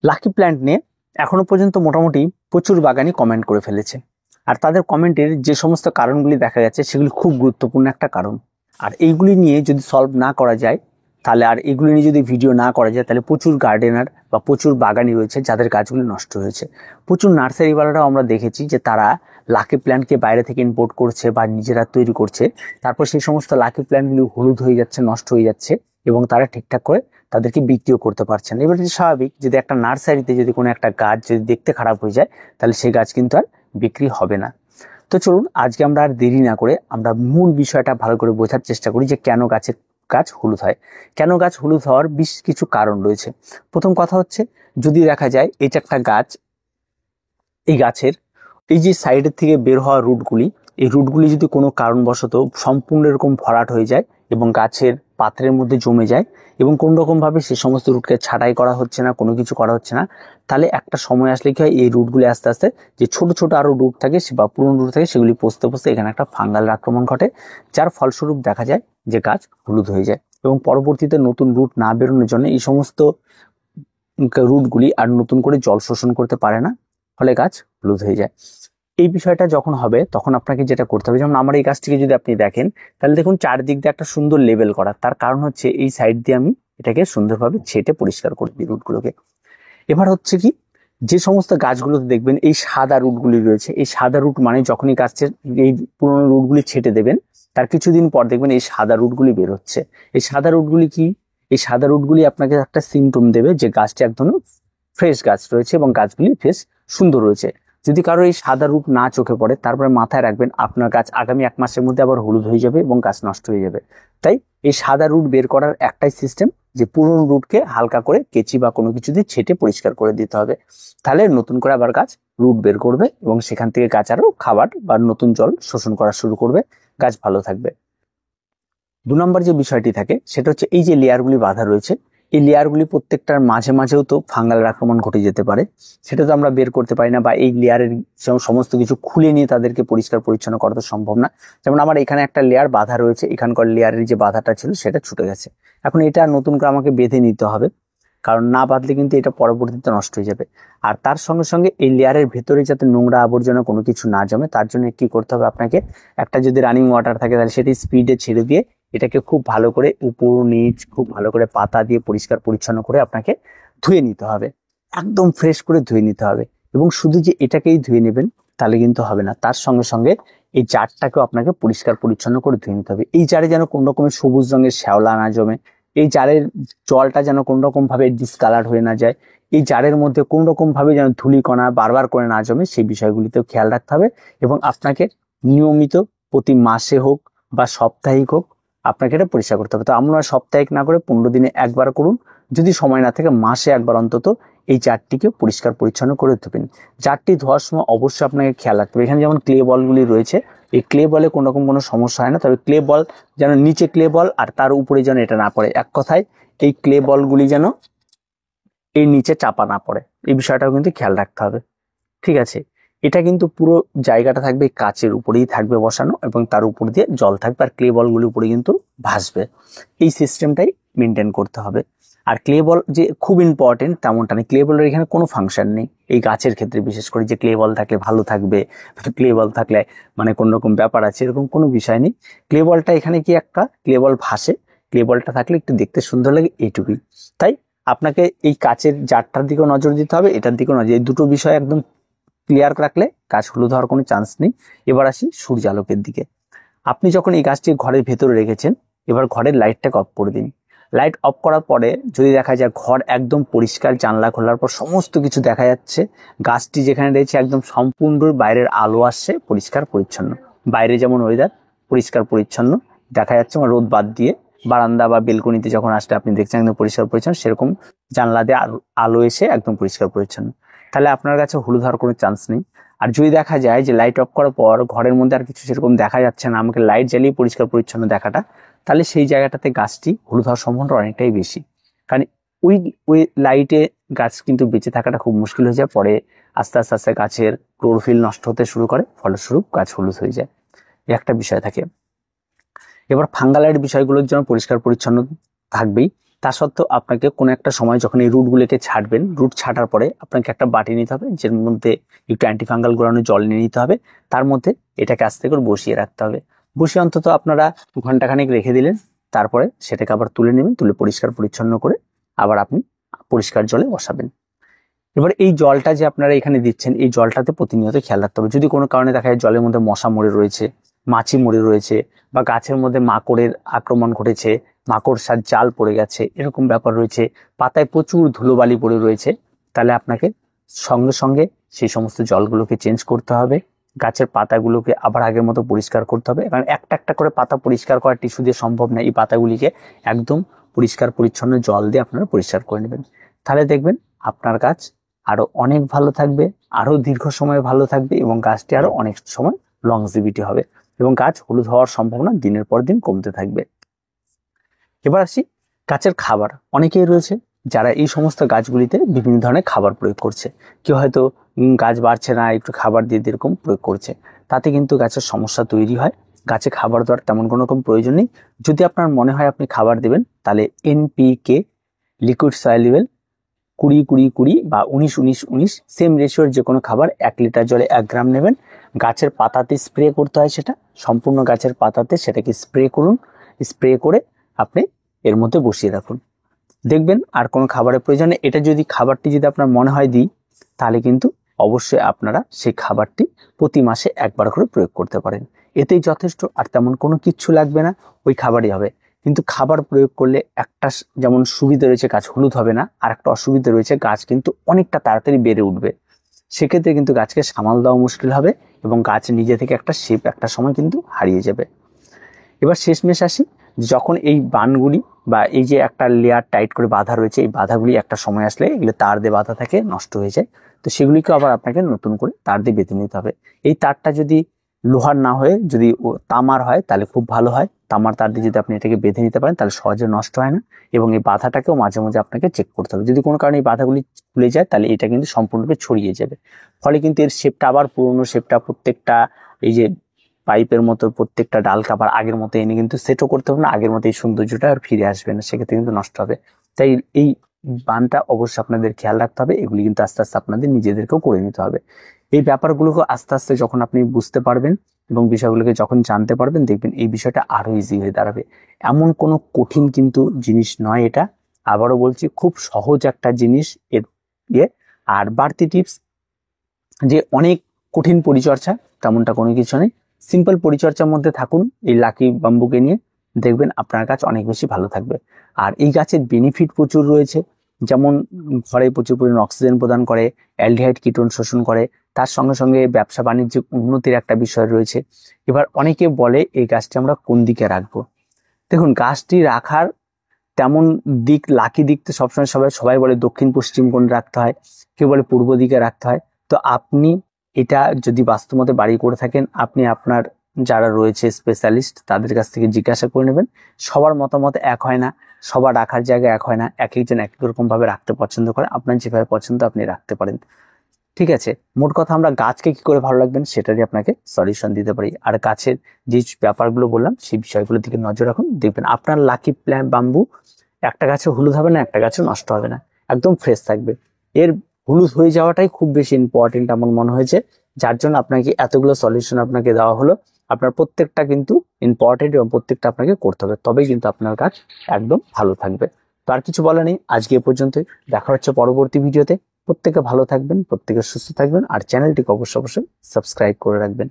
Lucky plant নিয়ে এখনো পর্যন্ত মোটামুটি প্রচুর বাগানি কমেন্ট করে ফেলেছে। আর তাদের কমেন্টের যে সমস্ত কারণগুলি দেখা যাচ্ছে সেগুলি খুব গুরুত্বপূর্ণ একটা কারণ। আর এইগুলি নিয়ে যদি সলভ না করা যায় তাহলে, আর এগুলি নিয়ে যদি ভিডিও না করা যায় তাহলে প্রচুর গার্ডেনার বা প্রচুর বাগানি রয়েছে যাদের গাছগুলি নষ্ট হয়েছে। প্রচুর নার্সারিওয়ালারাও আমরা দেখেছি যে তারা লাকি প্ল্যান্টকে বাইরে থেকে ইম্পোর্ট করছে বা নিজেরা তৈরি করছে, তারপর সেই সমস্ত লাকি প্ল্যান্টগুলি হলুদ হয়ে যাচ্ছে, নষ্ট হয়ে যাচ্ছে এবং তারা ঠিকঠাক করে তাদেরকে বিক্রিও করতে পারছেন। এবার স্বাভাবিক, যদি একটা নার্সারিতে যদি কোনো একটা গাছ যদি দেখতে খারাপ হয়ে যায় তাহলে সেই গাছ কিন্তু আর বিক্রি হবে না। তো চলুন আজকে আমরা আর দেরি না করে আমরা মূল বিষয়টা ভালো করে বোঝার চেষ্টা করি যে কেন গাছ হলুদ হয়। কেন গাছ হলুদ হওয়ার বেশ কিছু কারণ রয়েছে। প্রথম কথা হচ্ছে, যদি দেখা যায় এটা একটা গাছ, এই গাছের এই যে সাইডের থেকে বের হওয়া রুটগুলি, এই রুটগুলি যদি কোনো কারণবশত সম্পূর্ণ এরকম ভরাট হয়ে যায় এবং গাছের পাত্রের মধ্যে জমে যায় এবং কোন রকম ভাবে সে সমস্ত রুটকে ছাঁটাই করা হচ্ছে না, কোনো কিছু করা হচ্ছে না, তাহলে একটা সময় আসলে কি হয়, এই রুটগুলি আস্তে আস্তে যে ছোট ছোট আরো রুট থাকে বা পুরনো রুট থাকে সেগুলি পচতে পচতে এখানে একটা ফাঙ্গাল আক্রমণ ঘটে, যার ফলস্বরূপ দেখা যায় যে গাছ হলুদ হয়ে যায় এবং পরবর্তীতে নতুন রুট না বেরোনোর জন্য এই সমস্ত রুটগুলি আর নতুন করে জল শোষণ করতে পারে না, ফলে গাছ হলুদ হয়ে যায়। এই বিষয়টা যখন হবে তখন আপনাকে যেটা করতে হবে, যেমন আমার এই গাছটিকে যদি আপনি দেখেন তাহলে দেখুন চারদিক দিয়ে একটা সুন্দর লেবেল করা, তার কারণ হচ্ছে এই সাইড দিয়ে আমি এটাকে সুন্দরভাবে ছেটে পরিষ্কার করে দিই রুটগুলোকে। এবার হচ্ছে কি, যে সমস্ত গাছগুলোতে দেখবেন এই সাদা রুটগুলি রয়েছে, এই সাদা রুট মানে যখনই গাছের এই পুরোনো রুটগুলি ছেটে দেবেন তার কিছুদিন পর দেখবেন এই সাদা রুটগুলি বের হচ্ছে। এই সাদা রুটগুলি কি, এই সাদা রুটগুলি আপনাকে একটা সিমটম দেবে যে গাছটি একদম ফ্রেশ গাছ রয়েছে এবং গাছগুলি ফ্রেশ সুন্দর রয়েছে। যদি কারো এই সাদা রুট না চোখে পড়ে তারপরে মাথায় রাখবেন আপনার গাছ আগামী 1 মাসের মধ্যে আবার হলুদ হয়ে যাবে এবং গাছ নষ্ট হয়ে যাবে। তাই এই সাদা রুট বের করার একটাই সিস্টেম, যে পুরনো রুটকে হালকা করে কেচি বা কোনো কিছু দিয়ে ছেটে পরিষ্কার করে দিতে হবে, তাহলে নতুন করে আবার গাছ রুট বের করবে এবং সেখান থেকে গাছ আরো খাবার বা নতুন জল শোষণ করা শুরু করবে, গাছ ভালো থাকবে। 2 নম্বর যে বিষয়টি থাকে সেটা হচ্ছে, এই যে লেয়ারগুলি বাঁধা রয়েছে, এই লেয়ারগুলি প্রত্যেকটার মাঝে মাঝেও তো ফাঙ্গালের আক্রমণ ঘটে যেতে পারে, সেটা তো আমরা বের করতে পারি না, বা এই লেয়ারের সমস্ত কিছু খুলে নিয়ে তাদেরকে পরিষ্কার পরিচ্ছন্ন করা তো সম্ভব না। যেমন আমার এখানে একটা লেয়ার বাঁধা রয়েছে, এখানকার লেয়ারের যে বাঁধাটা ছিল সেটা ছুটে গেছে, এখন এটা নতুন করে আমাকে বেঁধে নিতে হবে, কারণ না বাঁধলে কিন্তু এটা পরবর্তীতে নষ্ট হয়ে যাবে। আর তার সঙ্গে সঙ্গে এই লেয়ারের ভেতরে যাতে নোংরা আবর্জনা কোনো কিছু না জমে তার জন্য কি করতে হবে, আপনাকে একটা যদি রানিং ওয়াটার থাকে তাহলে সেটি স্পিডে ছেড়ে দিয়ে এটাকে খুব ভালো করে উপর নিচ খুব ভালো করে পাতা দিয়ে পরিষ্কার পরিচ্ছন্ন করে আপনাকে ধুয়ে নিতে হবে, একদম ফ্রেশ করে ধুয়ে নিতে হবে। এবং শুধু যে এটাকেই ধুয়ে নেবেন তাহলে কিন্তু হবে না, তার সঙ্গে সঙ্গে এই জারটাকেও আপনাকে পরিষ্কার পরিচ্ছন্ন করে ধুয়ে নিতে হবে। এই জারে যেন কোন রকমের সবুজ রঙের শ্যাওলা না জমে, এই জারের জলটা যেন কোন রকম ভাবে ডিসকালার হয়ে না যায়, এই জারের মধ্যে কোন রকম ভাবে যেন ধূলিকণা বারবার করে না জমে, সেই বিষয়গুলিতেও খেয়াল রাখতে হবে। এবং আপনাকে নিয়মিত প্রতি মাসে হোক বা সাপ্তাহিক হোক আপনাকে এটা পরিষ্কার করতে হবে। তো আমরা সাপ্তাহিক না করে 15 দিনে একবার করুন, যদি সময় না থাকে মাসে একবার অন্তত এই জারটিকে পরিষ্কার পরিচ্ছন্ন করে দেবেন। জারটি ধোয়ার সময় অবশ্যই আপনাকে খেয়াল রাখতে হবে, এখানে যেমন ক্লে বলগুলি রয়েছে, এই ক্লে বলে কোনো রকম কোনো সমস্যা হয় না, তবে ক্লে বল যেন নিচে ক্লে বল আর তার উপরে যেন এটা না পড়ে, এক কথায় এই ক্লে বলগুলি যেন এই নিচে চাপা না পড়ে, এই বিষয়টাও কিন্তু খেয়াল রাখতে হবে। ঠিক আছে, এটা কিন্তু পুরো জায়গাটা থাকবে কাচের উপরেই থাকবে বসানো এবং তার উপর দিয়ে জল থাকবে আর ক্লে বলগুলি উপরে কিন্তু ভাসবে, এই সিস্টেমটাই মেনটেন করতে হবে। আর ক্লে বল যে খুব ইম্পর্টেন্ট তেমনটা নেই, ক্লে বলের এখানে কোনো ফাংশন নেই এই গাছের ক্ষেত্রে, বিশেষ করে যে ক্লে বল থাকলে ভালো থাকবে, ক্লে বল থাকলে মানে কোন রকম ব্যাপার আছে এরকম কোনো বিষয় নেই। ক্লে বলটা এখানে কি একটা ক্লে বল ভাসে, ক্লে বলটা থাকলে একটু দেখতে সুন্দর লাগে, এইটুকুই। তাই আপনাকে এই কাচের জারটার দিকেও নজর দিতে হবে, এটার দিকেও নজর, এই দুটো বিষয় একদম ক্লিয়ার রাখলে গাছ হলুদ হওয়ার কোনো চান্স নেই। এবার আসি সূর্যালোকের দিকে। আপনি যখন এই গাছটি ঘরের ভেতরে রেখেছেন, এবার ঘরের লাইটটাকে অফ করে দিন। লাইট অফ করার পরে যদি দেখা যায় ঘর একদম পরিষ্কার, জানলা খোলার পর সমস্ত কিছু দেখা যাচ্ছে, গাছটি যেখানে রয়েছে একদম সম্পূর্ণ বাইরের আলো আসছে, পরিষ্কার পরিচ্ছন্ন, বাইরে যেমন ওয়েদার পরিষ্কার পরিচ্ছন্ন দেখা যাচ্ছে, রোদ বাদ দিয়ে বারান্দা বা বেলকনিতে যখন আসলে আপনি দেখছেন একদম পরিষ্কার পরিচ্ছন্ন, সেরকম জানলা দিয়ে আলো এসে একদম পরিষ্কার পরিচ্ছন্ন, তাহলে আপনার কাছে হলুদ হওয়ার কোনো চান্স নেই। আর যদি দেখা যায় যে লাইট অফ করার পর ঘরের মধ্যে আর কিছু সেরকম দেখা যাচ্ছে না, আমাকে লাইট জ্বালিয়ে পরিষ্কার পরিচ্ছন্ন দেখাটা, তাহলে সেই জায়গাটাতে গাছটি হলুদ হওয়ার সম্ভাবনা অনেকটাই বেশি। কারণ ওই ওই লাইটে গাছ কিন্তু বেঁচে থাকাটা খুব মুশকিল হয়ে যায়, পরে আস্তে আস্তে আস্তে গাছের ক্লোরোফিল নষ্ট হতে শুরু করে, ফলস্বরূপ গাছ হলুদ হয়ে যায়, এই একটা বিষয় থাকে। এবার ফাঙ্গালাইড বিষয়গুলোর জন্য পরিষ্কার পরিচ্ছন্ন থাকবেই, তা সত্ত্বেও আপনাকে কোনো একটা সময় যখন এই রুটগুলোকে ছাড়বেন, রুট ছাটার পরে আপনাকে একটা বাটি নিতে হবে, যার মধ্যে একটু অ্যান্টিফাঙ্গাল গোলানো জল নিয়ে নিতে হবে, তার মধ্যে এটাকে আস্তে করে বসিয়ে রাখতে হবে। বসিয়ে অন্তত আপনারা ঘন্টাখানেক রেখে দিলেন, তারপরে সেটাকে আবার তুলে নেবেন, তুলে পরিষ্কার পরিচ্ছন্ন করে আবার আপনি পরিষ্কার জলে বসাবেন। এবার এই জলটা যে আপনারা এখানে দিচ্ছেন, এই জলটাতে প্রতিনিয়ত খেয়াল রাখতে হবে। যদি কোনো কারণে দেখা যায় জলের মধ্যে মশা মরে রয়েছে, মাছি মরে রয়েছে, বা গাছের মধ্যে মাকড়ের আক্রমণ ঘটেছে, মাকড়সার জাল পড়ে গেছে, এরকম ব্যাপার রয়েছে, পাতায় প্রচুর ধুলোবালি পড়ে রয়েছে, তাহলে আপনাকে সঙ্গে সঙ্গে সেই সমস্ত জলগুলোকে চেঞ্জ করতে হবে। গাছের পাতাগুলোকে আবার আগের মতো পরিষ্কার করতে হবে, কারণ একটা একটা করে পাতা পরিষ্কার করা টিস্যু দিয়ে সম্ভব না। এই পাতাগুলিকে একদম পরিষ্কার পরিচ্ছন্ন জল দিয়ে আপনারা পরিষ্কার করে নেবেন। তাহলে দেখবেন আপনার গাছ আরো অনেক ভালো থাকবে, আরো দীর্ঘ সময় ভালো থাকবে, এবং গাছটি আরো অনেক সময় লংজিভিটি হবে, এবং গাছ হলুদ হওয়ার সম্ভাবনা দিনের পর দিন কমতে থাকবে। এবার আসি গাছের খাবার। অনেকেই রয়েছে যারা এই সমস্ত গাছগুলিতে বিভিন্ন ধরনের খাবার প্রয়োগ করছে। কেউ হয়তো গাছ বাড়ছে না, একটু খাবার দিয়ে এরকম প্রয়োগ করছে, তাতে কিন্তু গাছের সমস্যা তৈরি হয়। গাছে খাবার দেওয়ার তেমন কোনো রকম প্রয়োজন নেই। যদি আপনার মনে হয় আপনি খাবার দেবেন, তাহলে NPK লিকুইড সয়েলেবল 20-20-20 বা 19-19-19 সেম রেশিওর যে কোনো খাবার 1 লিটার জলে 1 গ্রাম নেবেন। গাছের পাতাতে স্প্রে করতে হয়, সেটা সম্পূর্ণ গাছের পাতাতে সেটাকে স্প্রে করুন। স্প্রে করে আপনি এর মধ্যে বসিয়ে রাখুন, দেখবেন আর কোনো খাবারের প্রয়োজন নেই। এটা যদি খাবারটি যদি আপনার মনে হয় দিই, তাহলে কিন্তু অবশ্যই আপনারা সেই খাবারটি প্রতি মাসে একবার করে প্রয়োগ করতে পারেন, এতেই যথেষ্ট। আর তেমন কোনো কিচ্ছু লাগবে না, ওই খাবারই হবে। কিন্তু খাবার প্রয়োগ করলে একটা যেমন সুবিধা রয়েছে, গাছ হলুদ হবে না, আর একটা অসুবিধা রয়েছে, গাছ কিন্তু অনেকটা তাড়াতাড়ি বেড়ে উঠবে। সেক্ষেত্রে কিন্তু গাছকে সামাল দেওয়া মুশকিল হবে, এবং গাছ নিজে থেকে একটা শেপ একটা সময় কিন্তু হারিয়ে যাবে। এবার শেষমেশ আসি, যখন এই বানগুলি বা এই যে একটা লেয়ার টাইট করে বাঁধা রয়েছে, এই বাঁধাগুলি একটা সময় আসলে এগুলো তার দিয়ে বাঁধা থাকে, নষ্ট হয়ে যায়, তো সেগুলিকে আবার আপনাকে নতুন করে তার দিয়ে বেঁধে নিতে হবে। এই তারটা যদি লোহার না হয়ে যদি তামার হয় তাহলে খুব ভালো হয়। তামার তার দিয়ে যদি আপনি এটাকে বেঁধে নিতে পারেন তাহলে সহজে নষ্ট হয় না, এবং এই বাধাটাকেও মাঝে মাঝে আপনাকে চেক করতে হবে। যদি কোনো কারণে এই বাধাগুলি খুলে যায়, তাহলে এটা কিন্তু সম্পূর্ণরূপে ছড়িয়ে যাবে, ফলে কিন্তু এর শেপটা আবার পুরোনো শেপটা, প্রত্যেকটা এই যে পাইপের মতো প্রত্যেকটা ডাল কাবার আগের মতো এনে কিন্তু সেটও করতে হবে না, আগের মতো এই সৌন্দর্যটা আর ফিরে আসবে না, সেক্ষেত্রে কিন্তু নষ্ট হবে। তাই এই বানটা অবশ্যই আপনাদের খেয়াল রাখতে হবে। এগুলি কিন্তু আস্তে আস্তে আপনাদের নিজেদেরকেও করে নিতে হবে। এই ব্যাপারগুলোকে আস্তে আস্তে যখন আপনি বুঝতে পারবেন এবং বিষয়গুলোকে যখন জানতে পারবেন, দেখবেন এই বিষয়টা আরো ইজি হয়ে দাঁড়াবে। এমন কোনো কঠিন কিন্তু জিনিস নয় এটা, আবারও বলছি, খুব সহজ একটা জিনিস এর ইয়ে। আর বাড়তি টিপস, যে অনেক কঠিন পরিচর্যা তেমনটা কোনো কিছু নেই, সিম্পল পরিচর্যার মধ্যে থাকুন এই লাকি বাম্বুকে নিয়ে, দেখবেন আপনার গাছ অনেক বেশি ভালো থাকবে। আর এই গাছের বেনিফিট প্রচুর রয়েছে, যেমন ঘরে প্রচুর পরিমাণে অক্সিজেন প্রদান করে, অ্যালডিহাইড কিটোন শোষণ করে, তার সঙ্গে সঙ্গে ব্যবসা বাণিজ্যিক উন্নতির একটা বিষয় রয়েছে। এবার অনেকে বলে এই গাছটি আমরা কোন দিকে রাখবো। দেখুন, গাছটি রাখার তেমন দিক, লাকি দিক তো সবসময় সবাই বলে দক্ষিণ পশ্চিম কোণে রাখতে হয়, কেউ বলে পূর্ব দিকে রাখতে হয়। তো আপনি এটা যদি বাস্তবমতে বাড়ি করে থাকেন, আপনি আপনার যারা রয়েছে স্পেশালিস্ট তাদের কাছ থেকে জিজ্ঞাসা করে নেবেন। সবার মতামত এক হয় না, সবার রাখার জায়গা এক হয় না, এক একজন এক এক রকম ভাবে রাখতে পছন্দ করে। আপনার যেভাবে পছন্দ আপনি রাখতে পারেন, ঠিক আছে। মোট কথা, আমরা গাছকে কি করে ভালো রাখবেন সেটারই আপনাকে সলিউশন দিতে পারি। আর গাছের যে ব্যাপারগুলো বললাম সেই বিষয়গুলোর দিকে নজর রাখুন, দেখবেন আপনার লাকি প্ল্যান্ট বাম্বু একটা গাছে হলুদ হবে না, একটা গাছে নষ্ট হবে না, একদম ফ্রেশ থাকবে। এর হলুদ হয়ে যাওয়াটাই খুব বেশি ইম্পর্টেন্ট আমার মনে হয়েছে, যার জন্য আপনাকে এতগুলো সলিউশন আপনাকে দেওয়া হলো। আপনার প্রত্যেকটা কিন্তু ইম্পর্টেন্ট, এবং প্রত্যেকটা আপনাকে করতে হবে, তবেই কিন্তু আপনার গাছ একদম ভালো থাকবে। তো আর কিছু বলা নেই, আজকে এ পর্যন্তই। দেখা হচ্ছে পরবর্তী ভিডিওতে। প্রত্যেকে ভালো থাকবেন, প্রত্যেকে সুস্থ থাকবেন, আর চ্যানেলটিকে অবশ্যই সাবস্ক্রাইব করে রাখবেন।